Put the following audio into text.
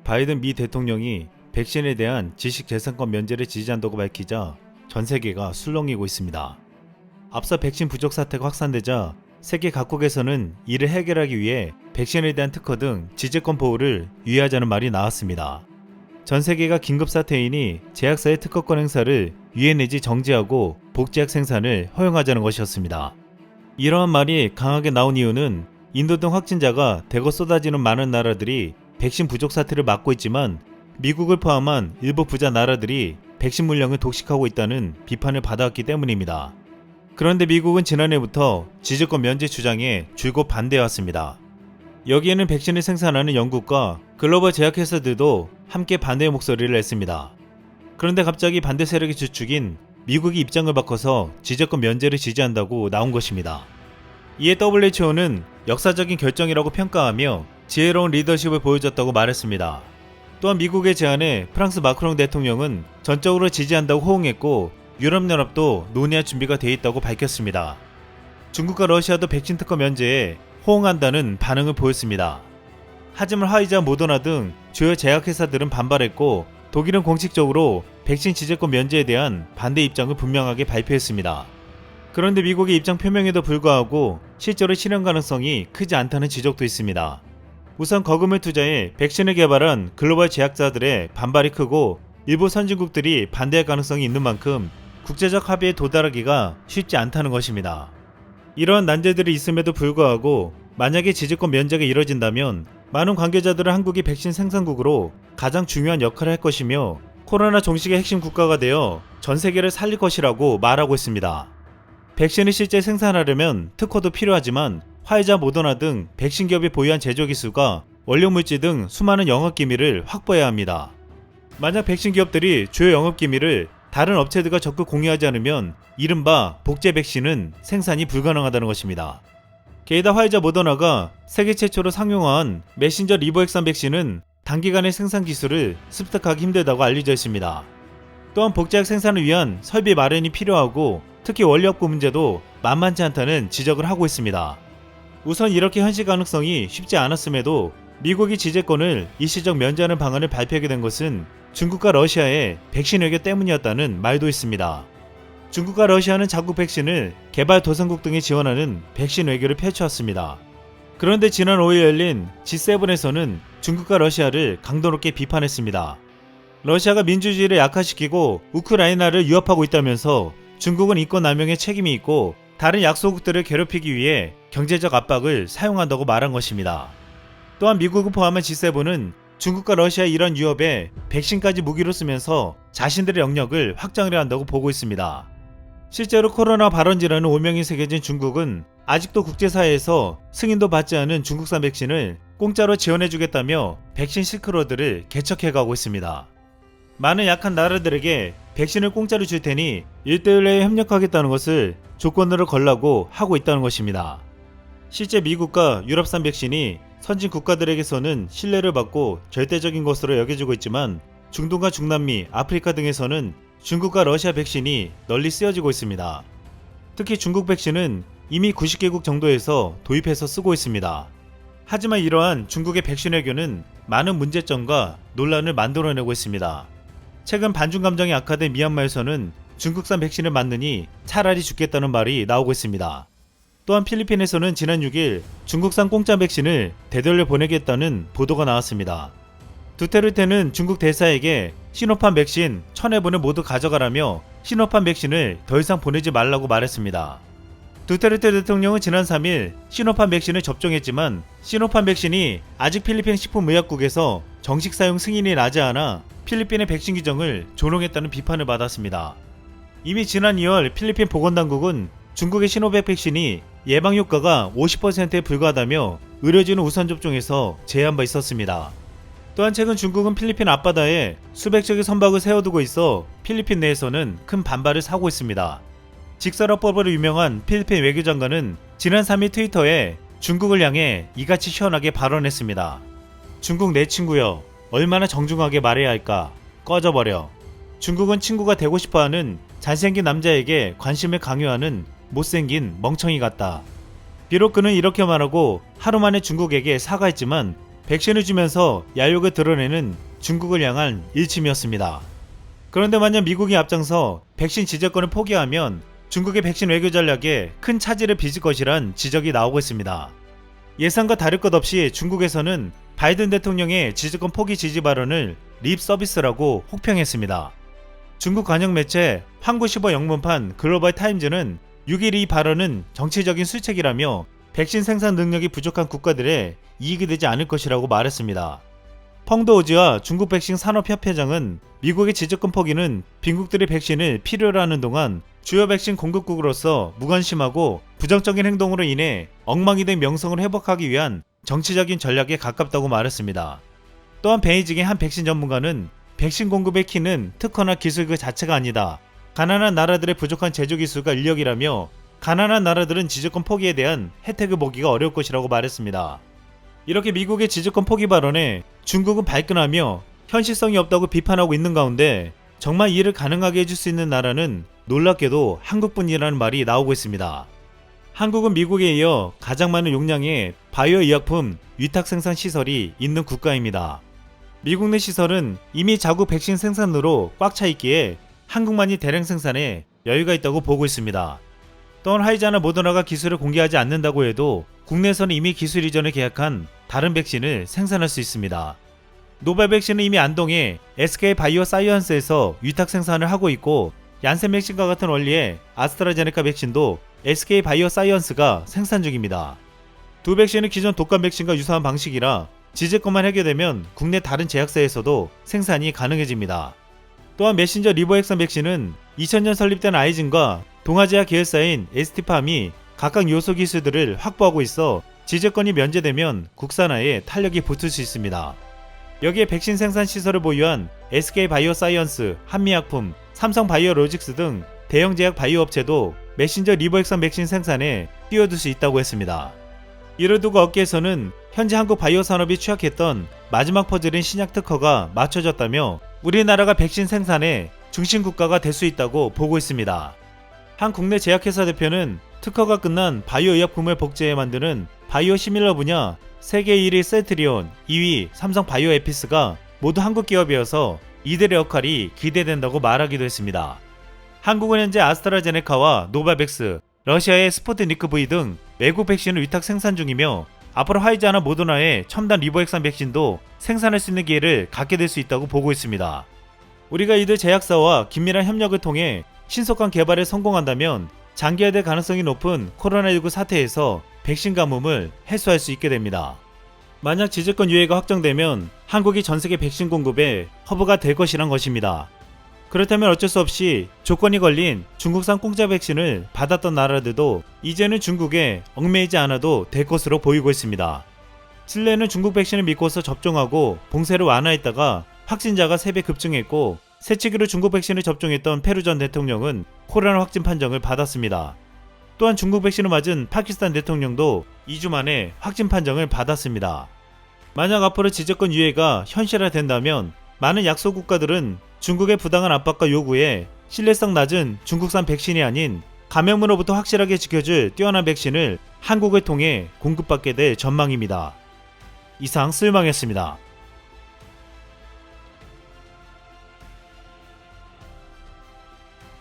바이든 미 대통령이 백신에 대한 지식재산권 면제를 지지한다고 밝히자 전 세계가 술렁이고 있습니다. 앞서 백신 부족 사태가 확산되자 세계 각국에서는 이를 해결하기 위해 백신에 대한 특허 등 지재권 보호를 유예하자는 말이 나왔습니다. 전 세계가 긴급사태이니 제약사의 특허권 행사를 유예 내지 정지하고 복제약 생산을 허용하자는 것이었습니다. 이러한 말이 강하게 나온 이유는 인도 등 확진자가 대거 쏟아지는 많은 나라들이 백신 부족 사태를 막고 있지만 미국을 포함한 일부 부자 나라들이 백신 물량을 독식하고 있다는 비판을 받아왔기 때문입니다. 그런데 미국은 지난해부터 지재권 면제 주장에 줄곧 반대해왔습니다. 여기에는 백신을 생산하는 영국과 글로벌 제약회사들도 함께 반대의 목소리를 냈습니다. 그런데 갑자기 반대 세력의 주축인 미국이 입장을 바꿔서 지재권 면제를 지지한다고 나온 것입니다. 이에 WHO는 역사적인 결정이라고 평가하며 지혜로운 리더십을 보여줬다고 말했습니다. 또한 미국의 제안에 프랑스 마크롱 대통령은 전적으로 지지한다고 호응했고 유럽연합도 논의할 준비가 돼 있다고 밝혔습니다. 중국과 러시아도 백신 특허 면제에 호응한다는 반응을 보였습니다. 하지만 화이자, 모더나 등 주요 제약회사들은 반발했고 독일은 공식적으로 백신 지재권 면제에 대한 반대 입장을 분명하게 발표했습니다. 그런데 미국의 입장 표명에도 불구하고 실제로 실현 가능성이 크지 않다는 지적도 있습니다. 우선 거금을 투자해 백신을 개발한 글로벌 제약사들의 반발이 크고 일부 선진국들이 반대할 가능성이 있는 만큼 국제적 합의에 도달하기가 쉽지 않다는 것입니다. 이러한 난제들이 있음에도 불구하고 만약에 지재권 면제가 이뤄진다면 많은 관계자들은 한국이 백신 생산국으로 가장 중요한 역할을 할 것이며 코로나 종식의 핵심 국가가 되어 전 세계를 살릴 것이라고 말하고 있습니다. 백신을 실제 생산하려면 특허도 필요하지만 화이자, 모더나 등 백신 기업이 보유한 제조 기술과 원료 물질 등 수많은 영업 기밀을 확보해야 합니다. 만약 백신 기업들이 주요 영업 기밀을 다른 업체들과 적극 공유하지 않으면 이른바 복제 백신은 생산이 불가능하다는 것입니다. 게다가 화이자, 모더나가 세계 최초로 상용화한 메신저 리보액산 백신은 단기간에 생산 기술을 습득하기 힘들다고 알려져 있습니다. 또한 복제약 생산을 위한 설비 마련이 필요하고 특히 원료 확보 문제도 만만치 않다는 지적을 하고 있습니다. 우선 이렇게 현실 가능성이 쉽지 않았음에도 미국이 지재권을 일시적 면제하는 방안을 발표하게 된 것은 중국과 러시아의 백신 외교 때문이었다는 말도 있습니다. 중국과 러시아는 자국 백신을 개발 도상국 등에 지원하는 백신 외교를 펼쳐왔습니다. 그런데 지난 5일 열린 G7에서는 중국과 러시아를 강도 높게 비판했습니다. 러시아가 민주주의를 약화시키고 우크라이나를 위협하고 있다면서 중국은 인권남용에 책임이 있고 다른 약소국들을 괴롭히기 위해 경제적 압박을 사용한다고 말한 것입니다. 또한 미국을 포함한 G7은 중국과 러시아의 이런 위협에 백신까지 무기로 쓰면서 자신들의 영역을 확장하려 한다고 보고 있습니다. 실제로 코로나 발원지라는 오명이 새겨진 중국은 아직도 국제사회에서 승인도 받지 않은 중국산 백신을 공짜로 지원해주겠다며 백신 실크로드를 개척해가고 있습니다. 많은 약한 나라들에게 백신을 공짜로 줄 테니 1대1에 협력하겠다는 것을 조건으로 걸라고 하고 있다는 것입니다. 실제 미국과 유럽산 백신이 선진 국가들에게서는 신뢰를 받고 절대적인 것으로 여겨지고 있지만 중동과 중남미, 아프리카 등에서는 중국과 러시아 백신이 널리 쓰여지고 있습니다. 특히 중국 백신은 이미 90개국 정도에서 도입해서 쓰고 있습니다. 하지만 이러한 중국의 백신 외교는 많은 문제점과 논란을 만들어내고 있습니다. 최근 반중 감정이 악화된 미얀마에서는 중국산 백신을 맞느니 차라리 죽겠다는 말이 나오고 있습니다. 또한 필리핀에서는 지난 6일 중국산 공짜 백신을 되돌려 보내겠다는 보도가 나왔습니다. 두테르테는 중국 대사에게 시노팜 백신 1000회분을 모두 가져가라며 시노팜 백신을 더 이상 보내지 말라고 말했습니다. 두테르테 대통령은 지난 3일 시노팜 백신을 접종했지만 시노팜 백신이 아직 필리핀 식품의약국에서 정식 사용 승인이 나지 않아 필리핀의 백신 규정을 조롱했다는 비판을 받았습니다. 이미 지난 2월 필리핀 보건당국은 중국의 시노백 백신이 예방 효과가 50%에 불과하다며 의료진은 우선 접종에서 제한 바 있었습니다. 또한 최근 중국은 필리핀 앞바다에 수백 척의 선박을 세워두고 있어 필리핀 내에서는 큰 반발을 사고 있습니다. 직설화법으로 유명한 필리핀 외교장관은 지난 3일 트위터에 중국을 향해 이같이 시원하게 발언했습니다. 중국 내 친구여, 얼마나 정중하게 말해야 할까? 꺼져버려. 중국은 친구가 되고 싶어하는 잘생긴 남자에게 관심을 강요하는 못생긴 멍청이 같다. 비록 그는 이렇게 말하고 하루 만에 중국에게 사과했지만 백신을 주면서 야욕을 드러내는 중국을 향한 일침이었습니다. 그런데 만약 미국이 앞장서 백신 지적권을 포기하면 중국의 백신 외교 전략에 큰 차질을 빚을 것이란 지적이 나오고 있습니다. 예상과 다를 것 없이 중국에서는 바이든 대통령의 지적권 포기 지지 발언을 립 서비스라고 혹평했습니다. 중국 관영 매체 황구시버 영문판 글로벌 타임즈는 6일 이 발언은 정치적인 수책이라며 백신 생산 능력이 부족한 국가들의 이익이 되지 않을 것이라고 말했습니다. 펑도오지와 중국 백신 산업협회장은 미국의 지적권 포기는 빈국들의 백신을 필요로 하는 동안 주요 백신 공급국으로서 무관심하고 부정적인 행동으로 인해 엉망이 된 명성을 회복하기 위한 정치적인 전략에 가깝다고 말했습니다. 또한 베이징의 한 백신 전문가는 백신 공급의 키는 특허나 기술 그 자체가 아니다. 가난한 나라들의 부족한 제조기술과 인력이라며 가난한 나라들은 지적권 포기에 대한 혜택을 보기가 어려울 것이라고 말했습니다. 이렇게 미국의 지적권 포기 발언에 중국은 발끈하며 현실성이 없다고 비판하고 있는 가운데 정말 이를 가능하게 해줄 수 있는 나라는 놀랍게도 한국뿐이라는 말이 나오고 있습니다. 한국은 미국에 이어 가장 많은 용량의 바이오 의약품 위탁 생산 시설이 있는 국가입니다. 미국 내 시설은 이미 자국 백신 생산으로 꽉 차 있기에 한국만이 대량 생산에 여유가 있다고 보고 있습니다. 또한 화이자나 모더나가 기술을 공개하지 않는다고 해도 국내에서는 이미 기술 이전을 계약한 다른 백신을 생산할 수 있습니다. 노바 백신은 이미 안동의 SK 바이오 사이언스에서 위탁 생산을 하고 있고 얀센 백신과 같은 원리의 아스트라제네카 백신도 SK 바이오 사이언스가 생산 중입니다. 두 백신은 기존 독감 백신과 유사한 방식이라 지적권만 해결되면 국내 다른 제약사에서도 생산이 가능해집니다. 또한 메신저 리보액선 백신은 2000년 설립된 아이진과 동아제약 계열사인 ST팜이 각각 요소 기술들을 확보하고 있어 지적권이 면제되면 국산화에 탄력이 붙을 수 있습니다. 여기에 백신 생산 시설을 보유한 SK 바이오 사이언스, 한미약품, 삼성 바이오로직스 등 대형 제약 바이오 업체도 메신저 리보액선 백신 생산에 뛰어들 수 있다고 했습니다. 이를 두고 업계에서는 현재 한국 바이오 산업이 취약했던 마지막 퍼즐인 신약 특허가 맞춰졌다며 우리나라가 백신 생산의 중심 국가가 될 수 있다고 보고 있습니다. 한 국내 제약회사 대표는 특허가 끝난 바이오 의약품을 복제해 만드는 바이오 시밀러 분야 세계 1위 셀트리온, 2위 삼성 바이오 에피스가 모두 한국 기업이어서 이들의 역할이 기대된다고 말하기도 했습니다. 한국은 현재 아스트라제네카와 노바백스, 러시아의 스푸트니크 V 등 외국 백신을 위탁 생산 중이며 앞으로 화이자나 모더나의 첨단 리보액선 백신도 생산할 수 있는 기회를 갖게 될 수 있다고 보고 있습니다. 우리가 이들 제약사와 긴밀한 협력을 통해 신속한 개발에 성공한다면 장기화될 가능성이 높은 코로나19 사태에서 백신 가뭄을 해소할 수 있게 됩니다. 만약 지적권 유예가 확정되면 한국이 전세계 백신 공급에 허브가 될 것이란 것입니다. 그렇다면 어쩔 수 없이 조건이 걸린 중국산 공짜 백신을 받았던 나라들도 이제는 중국에 얽매이지 않아도 될 것으로 보이고 있습니다. 칠레는 중국 백신을 믿고서 접종하고 봉쇄를 완화했다가 확진자가 3배 급증했고 새치기로 중국 백신을 접종했던 페루 전 대통령은 코로나 확진 판정을 받았습니다. 또한 중국 백신을 맞은 파키스탄 대통령도 2주 만에 확진 판정을 받았습니다. 만약 앞으로 지적권 유예가 현실화된다면 많은 약소 국가들은 중국의 부당한 압박과 요구에 신뢰성 낮은 중국산 백신이 아닌 감염으로부터 확실하게 지켜줄 뛰어난 백신을 한국을 통해 공급받게 될 전망입니다. 이상 쓸망이었습니다.